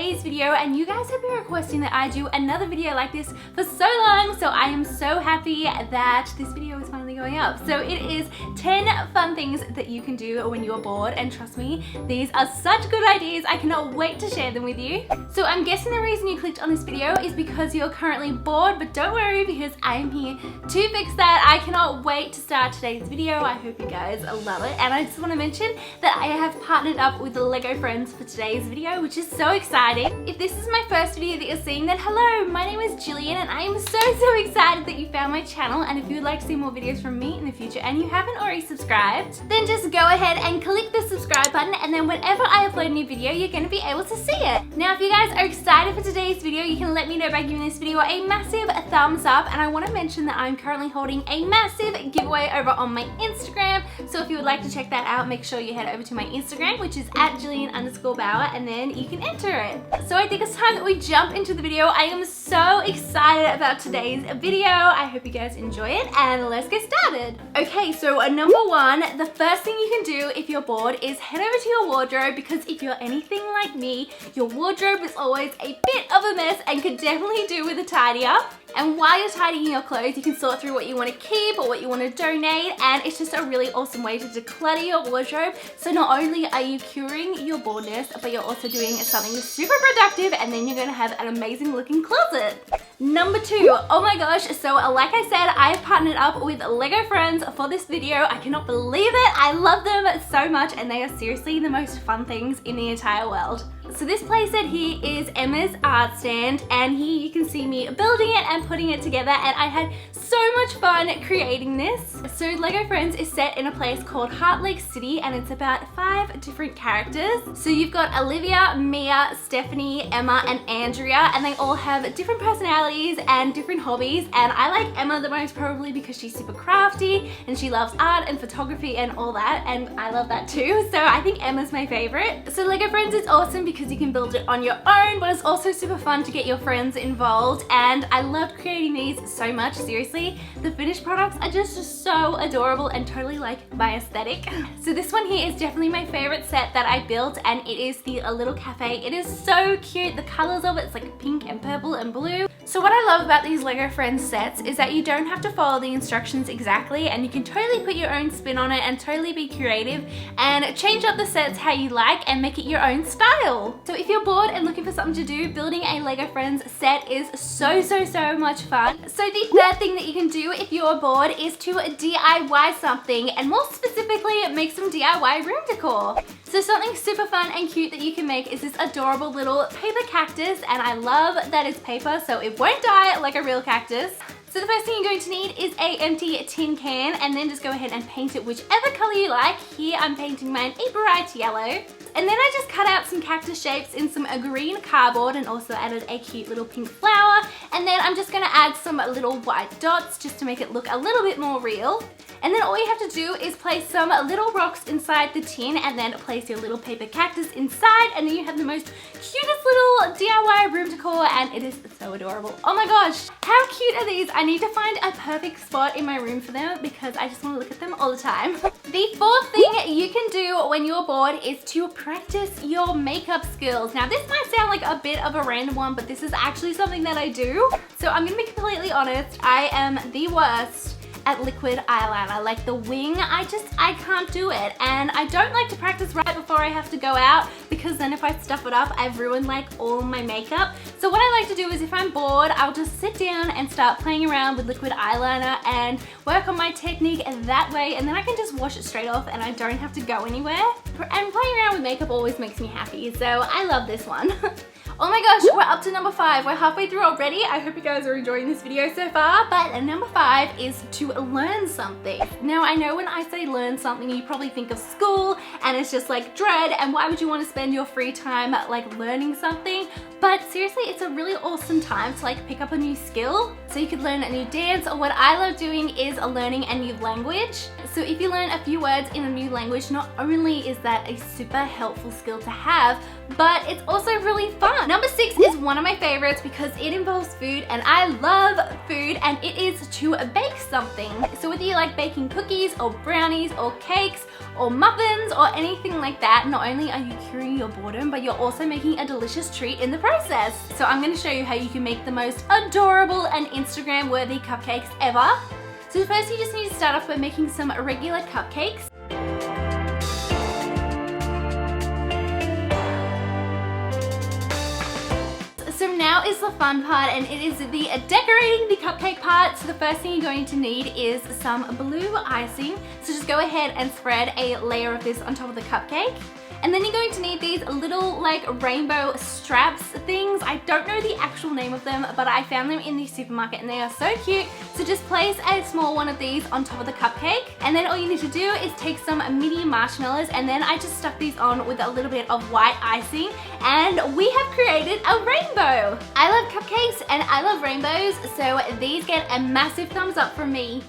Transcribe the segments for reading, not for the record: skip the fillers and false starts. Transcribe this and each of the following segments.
today's video, and you guys have been requesting that I do another video like this for so long, so I am so happy that this video is finally going up. So it is 10 fun things that you can do when you're bored, and trust me, these are such good ideas. I cannot wait to share them with you. So I'm guessing the reason you clicked on this video is because you're currently bored, but don't worry because I am here to fix that. I cannot wait to start today's video. I hope you guys love it, and I just want to mention that I have partnered up with the Lego Friends for today's video, which is so exciting. If this is my first video that you're seeing, then hello, my name is Gillian, and I am so excited that you found my channel. And if you would like to see more videos from me in the future and you haven't already subscribed, then just go ahead and click the subscribe button, and then whenever I upload a new video, you're going to be able to see it. Now, if you guys are excited for today's video, you can let me know by giving this video a massive thumbs up. And I want to mention that I'm currently holding a massive giveaway over on my Instagram, so if you would like to check that out, make sure you head over to my Instagram, which is at Gillian_Bauer, and then you can enter it. So I think it's time that we jump into the video. I am so excited about today's video. I hope you guys enjoy it, and let's get started. Okay, so number one, the first thing you can do if you're bored is head over to your wardrobe, because if you're anything like me, your wardrobe is always a bit of a mess and could definitely do with a tidy up. And while you're tidying your clothes, you can sort through what you want to keep or what you want to donate, and it's just a really awesome way to declutter your wardrobe. So not only are you curing your boredness, but you're also doing something super productive, and then you're going to have an amazing looking closet. Number two, oh my gosh, so like I said, I've partnered up with Lego Friends for this video. I cannot believe it. I love them so much, and they are seriously the most fun things in the entire world. So this playset here is Emma's art stand, and here you can see me building it and putting it together, and I had so much fun creating this. So Lego Friends is set in a place called Heart Lake City, and it's about 5 different characters. So you've got Olivia, Mia, Stephanie, Emma, and Andrea, and they all have different personalities and different hobbies, and I like Emma the most probably because she's super crafty and she loves art and photography and all that, and I love that too, so I think Emma's my favorite. So Lego Friends is awesome because you can build it on your own, but it's also super fun to get your friends involved, and I loved creating these so much. Seriously, the finished products are just so adorable and totally like my aesthetic. So this one here is definitely my favorite set that I built, and it is the little cafe. It is so cute. The colors of it's like pink and purple and blue. So what I love about these Lego Friends sets is that you don't have to follow the instructions exactly, and you can totally put your own spin on it and totally be creative and change up the sets how you like and make it your own style. So if you're bored and looking for something to do, building a Lego Friends set is so much fun. So the third thing that you can do if you're bored is to DIY something, and more specifically make some DIY room decor. So something super fun and cute that you can make is this adorable little paper cactus, and I love that it's paper so it won't die like a real cactus. So the first thing you're going to need is a empty tin can, and then just go ahead and paint it whichever color you like. Here I'm painting mine a bright yellow. And then I just cut out some cactus shapes in some green cardboard and also added a cute little pink flower. And then I'm just gonna add some little white dots just to make it look a little bit more real. And then all you have to do is place some little rocks inside the tin, and then place your little paper cactus inside, and then you have the most cutest little DIY room decor, and it is so adorable. Oh my gosh, how cute are these? I need to find a perfect spot in my room for them because I just want to look at them all the time. The fourth thing you can do when you're bored is to practice your makeup skills. Now this might sound like a bit of a random one, but this is actually something that I do. So I'm gonna be completely honest, I am the worst at liquid eyeliner. Like the wing, I can't do it, and I don't like to practice right before I have to go out, because then if I stuff it up, I've ruined like all my makeup. So what I like to do is if I'm bored, I'll just sit down and start playing around with liquid eyeliner and work on my technique that way, and then I can just wash it straight off and I don't have to go anywhere. And playing around with makeup always makes me happy, so I love this one. Oh my gosh, we're up to number 5. We're halfway through already. I hope you guys are enjoying this video so far. But number 5 is to learn something. Now I know when I say learn something, you probably think of school and it's just like dread, and why would you want to spend your free time like learning something? But seriously, it's a really awesome time to like pick up a new skill. So you could learn a new dance, or what I love doing is learning a new language. So if you learn a few words in a new language, not only is that a super helpful skill to have, but it's also really fun. Number 6 is one of my favorites because it involves food and I love food, and it is to bake something. So whether you like baking cookies or brownies or cakes or muffins or anything like that, not only are you curing your boredom, but you're also making a delicious treat in the process. So I'm going to show you how you can make the most adorable and Instagram worthy cupcakes ever. So first you just need to start off by making some regular cupcakes. So now is the fun part, and it is the decorating the cupcake part. So the first thing you're going to need is some blue icing. So just go ahead and spread a layer of this on top of the cupcake. And then you're going to need these little like rainbow straps things. I don't know the actual name of them, but I found them in the supermarket and they are so cute. So just place a small one of these on top of the cupcake. And then all you need to do is take some mini marshmallows, and then I just stuck these on with a little bit of white icing, and we have created a rainbow. I love cupcakes and I love rainbows, so these get a massive thumbs up from me.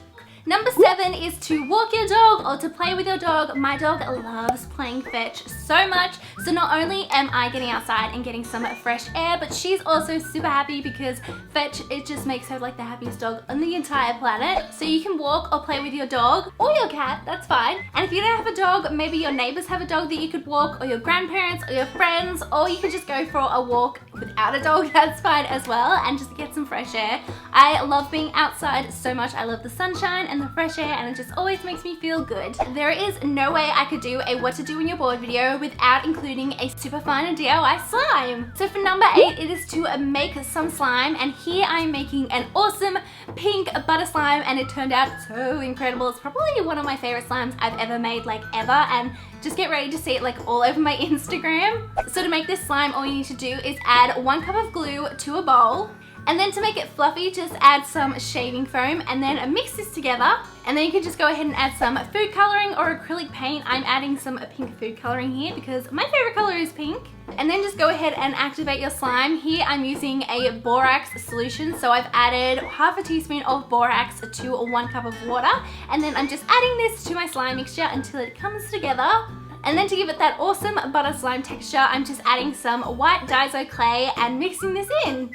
Number 7 is to walk your dog or to play with your dog. My dog loves playing fetch so much. So not only am I getting outside and getting some fresh air, but she's also super happy because fetch, it just makes her like the happiest dog on the entire planet. So you can walk or play with your dog or your cat, that's fine. And if you don't have a dog, maybe your neighbors have a dog that you could walk, or your grandparents or your friends, or you could just go for a walk without a dog, that's fine as well, and just get some fresh air. I love being outside so much. I love the sunshine and the fresh air, and it just always makes me feel good. There is no way I could do a what to do when you're bored video without including a super fun DIY slime. So for number 8, it is to make some slime, and here I'm making an awesome pink butter slime, and it turned out so incredible. It's probably one of my favorite slimes I've ever made, like ever, and just get ready to see it like all over my Instagram. So to make this slime, all you need to do is add 1 cup of glue to a bowl. And then to make it fluffy, just add some shaving foam and then mix this together. And then you can just go ahead and add some food coloring or acrylic paint. I'm adding some pink food coloring here because my favorite color is pink. And then just go ahead and activate your slime. Here I'm using a borax solution. So I've added half a teaspoon of borax to 1 cup of water. And then I'm just adding this to my slime mixture until it comes together. And then to give it that awesome butter slime texture, I'm just adding some white Daiso clay and mixing this in.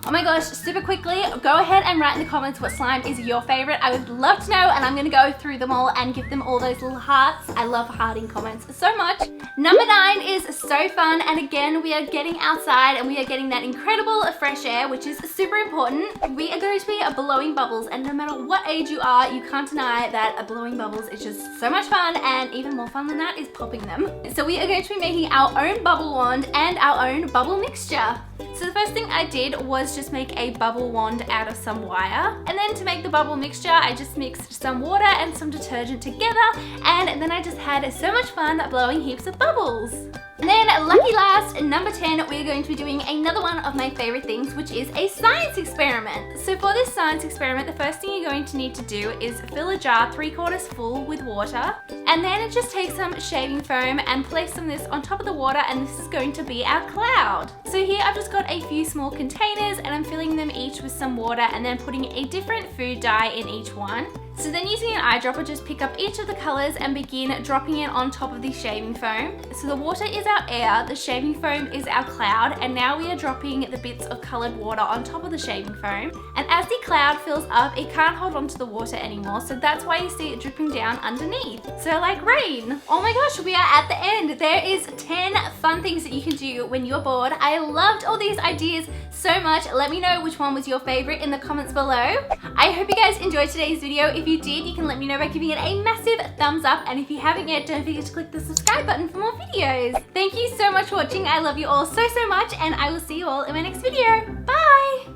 Oh my gosh, super quickly, go ahead and write in the comments what slime is your favorite. I would love to know, and I'm gonna go through them all and give them all those little hearts. I love hearting comments so much. Number 9 is so fun, and again, we are getting outside and we are getting that incredible fresh air, which is super important. We are going to be blowing bubbles, and no matter what age you are, you can't deny that blowing bubbles is just so much fun, and even more fun than that is popping them. So we are going to be making our own bubble wand and our own bubble mixture. So the first thing I did was just make a bubble wand out of some wire. And then to make the bubble mixture, I just mixed some water and some detergent together. And then I just had so much fun blowing heaps of bubbles. And then lucky last, number 10, we're going to be doing another one of my favorite things, which is a science experiment. So for this science experiment, the first thing you're going to need to do is fill a jar 3/4 full with water. And then just take some shaving foam and place some of this on top of the water, and this is going to be our cloud. So here I've just got a few small containers, and I'm filling them each with some water and then putting a different food dye in each one. So then using an eyedropper, just pick up each of the colors and begin dropping it on top of the shaving foam. So the water is our air, the shaving foam is our cloud, and now we are dropping the bits of colored water on top of the shaving foam. And as the cloud fills up, it can't hold on to the water anymore, so that's why you see it dripping down underneath. So like rain. Oh my gosh, we are at the end. There is 10 fun things that you can do when you're bored. I loved all these ideas so much. Let me know which one was your favorite in the comments below. I hope you guys enjoyed today's video. If you did, you can let me know by giving it a massive thumbs up, and if you haven't yet, don't forget to click the subscribe button for more videos. Thank you so much for watching. I love you all so much, and I will see you all in my next video. Bye!